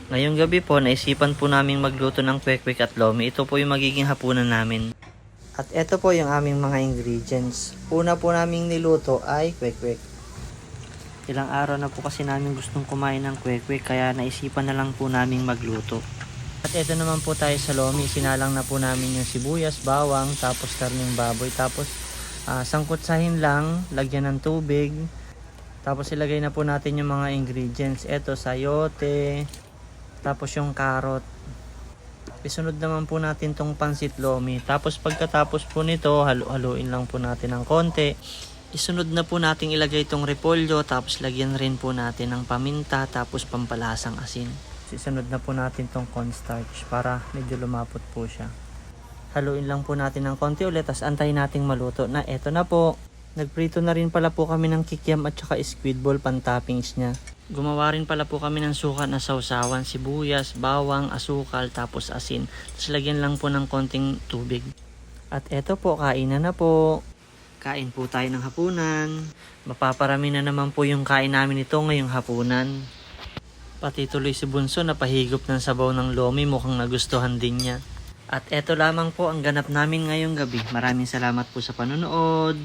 Ngayong gabi po, naisipan po naming magluto ng kwek-kwek at lomi. Ito po yung magiging hapunan namin. At ito po yung aming mga ingredients. Una po naming niluto ay kwek-kwek. Ilang araw na po kasi namin gustong kumain ng kwek-kwek, kaya naisipan na lang po naming magluto. At ito naman po tayo sa lomi. Sinalang na po namin yung sibuyas, bawang, tapos karning baboy. Tapos sangkutsahin lang, lagyan ng tubig. Tapos ilagay na po natin yung mga ingredients. Ito, sayote. Tapos yung carrot. Isunod naman po natin tong pansit lomi. Tapos pagkatapos po nito, haluin lang po natin ng konti. Isunod na po natin ilagay itong repolyo. Tapos lagyan rin po natin ng paminta. Tapos pampalasang asin. Isunod na po natin tong cornstarch para medyo lumapot po siya. Haluin lang po natin ng konti ulit. Tapos antayin nating maluto na. Eto na po. Nagprito na rin pala po kami ng kikiam at saka squid ball pan-toppings niya. Gumawa rin pala po kami ng suka na sausawan, sibuyas, bawang, asukal, tapos asin. Tapos lagyan lang po ng konting tubig. At eto po, kainan na po. Kain po tayo ng hapunan. Mapaparami na naman po yung kain namin ito ngayong hapunan. Pati tuloy si Bunso na pahigop ng sabaw ng lomi, mukhang nagustuhan din niya. At eto lamang po ang ganap namin ngayong gabi. Maraming salamat po sa panonood.